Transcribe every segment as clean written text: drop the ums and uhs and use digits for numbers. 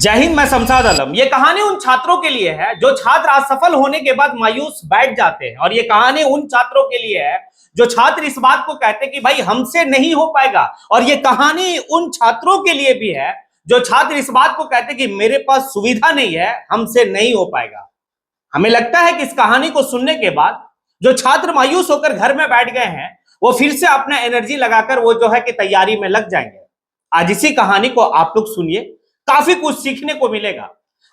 जय हिंद। मैं शमशाद आलम। ये कहानी उन छात्रों के लिए है जो छात्र असफल होने के बाद मायूस बैठ जाते हैं, और ये कहानी उन छात्रों के लिए है जो छात्र इस बात को कहते हैं कि भाई हमसे नहीं हो पाएगा, और ये कहानी उन छात्रों के लिए भी है जो छात्र इस बात को कहते हैं कि मेरे पास सुविधा नहीं है, हमसे नहीं हो पाएगा। हमें लगता है कि इस कहानी को सुनने के बाद जो छात्र मायूस होकर घर में बैठ गए हैं वो फिर से अपना एनर्जी लगाकर वो जो है कि तैयारी में लग जाएंगे। आज इसी कहानी को आप लोग सुनिए, काफी कुछ सीखने को मिलेगा।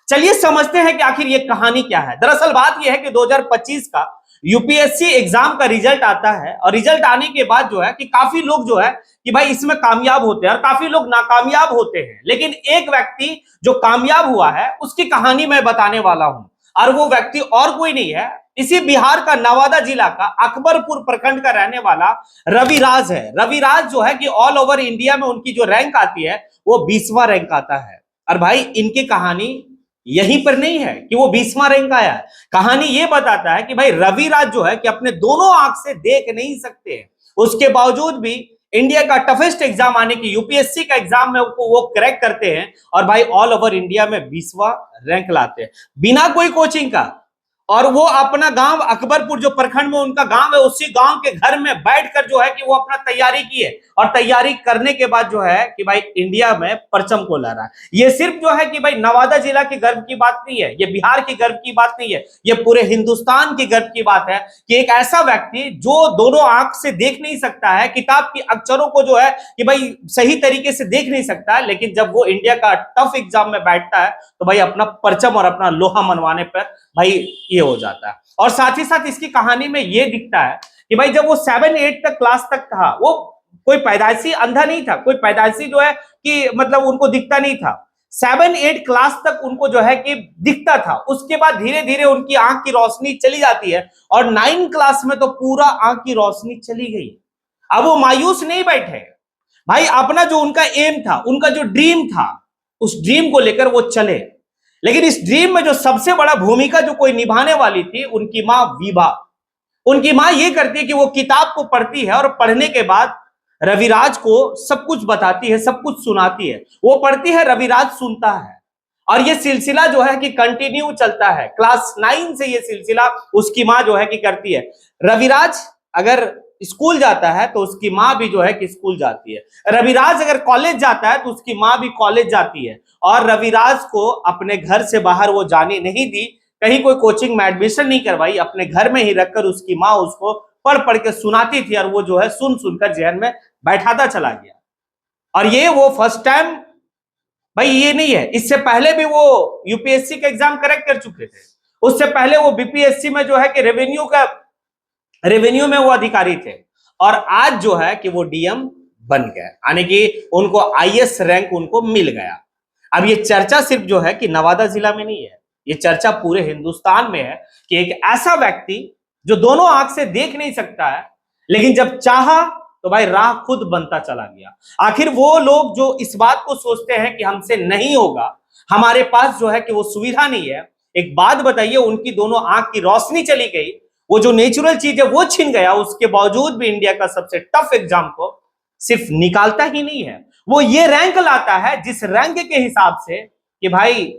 चलिए समझते हैं कि आखिर ये कहानी क्या है। दरअसल बात यह है कि 2025 का यूपीएससी एग्जाम का रिजल्ट आता है, और रिजल्ट आने के बाद जो है कि काफी लोग जो है कि भाई इसमें कामयाब होते हैं और काफी लोग नाकामयाब होते हैं। लेकिन एक व्यक्ति जो कामयाब हुआ है उसकी कहानी मैं बताने वाला हूं, और वो व्यक्ति और कोई नहीं है, इसी बिहार का नवादा जिला का अकबरपुर प्रखंड का रहने वाला रविराज है। रविराज जो है कि ऑल ओवर इंडिया में उनकी जो रैंक आती है वो 20वां रैंक आता है। और भाई इनकी कहानी यहीं पर नहीं है कि वो 20वां रैंक आया है। कहानी ये बताता है कि भाई रविराज जो है कि अपने दोनों आंख से देख नहीं सकते, उसके बावजूद भी इंडिया का टफेस्ट एग्जाम आने की यूपीएससी का एग्जाम में वो क्रैक करते हैं, और भाई ऑल ओवर इंडिया में 20वां रैंक लाते हैं बिना कोई कोचिंग का। और वो अपना गांव अकबरपुर जो प्रखंड में उनका गांव है, उसी गांव के घर में बैठकर जो है कि वो अपना तैयारी की है, और तैयारी करने के बाद जो है कि भाई इंडिया में परचम को लहरा है। ये सिर्फ जो है कि भाई नवादा जिला के गर्व की बात नहीं है, ये बिहार की गर्व की बात नहीं है, ये पूरे हिंदुस्तान की गर्व की बात है कि एक ऐसा व्यक्ति जो दोनों आंख से देख नहीं सकता है, किताब की अक्षरों को जो है कि भाई सही तरीके से देख नहीं सकता है, लेकिन जब वो इंडिया का टफ एग्जाम में बैठता है तो भाई अपना परचम और अपना लोहा मनवाने पर भाई ये हो जाता है। और साथ ही साथ इसकी कहानी में ये दिखता है कि भाई जब वो 7-8 तक क्लास तक था, वो कोई पैदाइशी अंधा नहीं था, कोई पैदाइशी जो है कि मतलब उनको दिखता नहीं था। 7-8 क्लास तक उनको जो है कि दिखता था, उसके बाद धीरे धीरे उनकी आंख की रोशनी चली जाती है, और 9 क्लास में तो पूरा आंख की रोशनी चली गई। अब वो मायूस नहीं बैठे भाई, अपना जो उनका एम था, उनका जो ड्रीम था, उस ड्रीम को लेकर वो चले। लेकिन इस ड्रीम में जो सबसे बड़ा भूमिका जो कोई निभाने वाली थी, उनकी मां विभा। उनकी मां ये करती है कि वो किताब को पढ़ती है, और पढ़ने के बाद रविराज को सब कुछ बताती है, सब कुछ सुनाती है। वो पढ़ती है, रविराज सुनता है, और ये सिलसिला जो है कि कंटिन्यू चलता है। क्लास 9 से ये सिलसिला उसकी मां जो है कि करती है। रविराज अगर स्कूल जाता है तो उसकी मां भी जो है कि स्कूल जाती है। रविराज अगर कॉलेज जाता है तो उसकी मां भी कॉलेज जाती है। और रविराज को अपने घर से बाहर वो जाने नहीं दी, कहीं कोई कोचिंग में एडमिशन नहीं करवाई, अपने घर में ही रखकर उसकी मां उसको पढ़ पढ़ के सुनाती थी, और वो जो है सुन सुनकर जहन में बैठाता चला गया। और ये वो फर्स्ट टाइम भाई ये नहीं है, इससे पहले भी वो यूपीएससी का एग्जाम करेक्ट कर चुके थे। उससे पहले वो बीपीएससी में जो है कि रेवेन्यू में वो अधिकारी थे, और आज जो है कि वो डीएम बन गए, यानी कि उनको आईएएस रैंक उनको मिल गया। अब ये चर्चा सिर्फ जो है कि नवादा जिला में नहीं है, ये चर्चा पूरे हिंदुस्तान में है कि एक ऐसा व्यक्ति जो दोनों आंख से देख नहीं सकता है, लेकिन जब चाहा तो भाई राह खुद बनता चला गया। आखिर वो लोग जो इस बात को सोचते हैं कि हमसे नहीं होगा, हमारे पास जो है कि वो सुविधा नहीं है, एक बात बताइए, उनकी दोनों आंख की रोशनी चली गई, वो जो नेचुरल चीज है वो छिन गया, उसके बावजूद भी इंडिया का सबसे टफ एग्जाम को सिर्फ निकालता ही नहीं है, वो ये रैंक लाता है जिस रैंक के हिसाब से कि भाई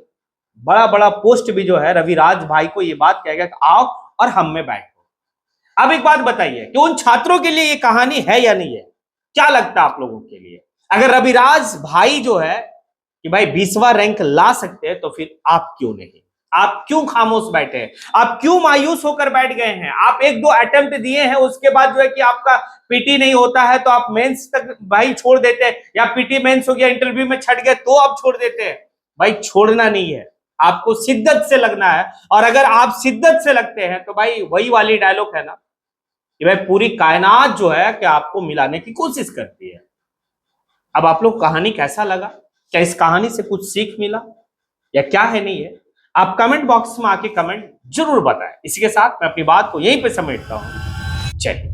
बड़ा बड़ा पोस्ट भी जो है रविराज भाई को ये बात कहेगा कि आओ और हम में बैठो। अब एक बात बताइए कि उन छात्रों के लिए ये कहानी है या नहीं है? क्या लगता है आप लोगों के लिए? अगर रविराज भाई जो है कि भाई 20वां रैंक ला सकते हैं, तो फिर आप क्यों नहीं? आप क्यों खामोश बैठे हैं? आप क्यों मायूस होकर बैठ गए हैं? आप 1-2 अटेम्प्ट दिए हैं, उसके बाद जो है कि आपका पीटी नहीं होता है तो आप मेंस तक भाई छोड़ देते हैं, या पीटी मेंस हो गया, इंटरव्यू में छट गए तो आप छोड़ देते हैं। भाई छोड़ना नहीं है, आपको शिद्दत से लगना है। और अगर आप शिद्दत से लगते हैं तो भाई वही वाली डायलॉग है ना कि भाई पूरी कायनात जो है कि आपको मिलाने की कोशिश करती है। अब आप लोग कहानी कैसा लगा? क्या इस कहानी से कुछ सीख मिला या क्या है नहीं है? आप कमेंट बॉक्स में आके कमेंट जरूर बताएं। इसी के साथ मैं अपनी बात को यहीं पे समेटता हूं। जय हिंद।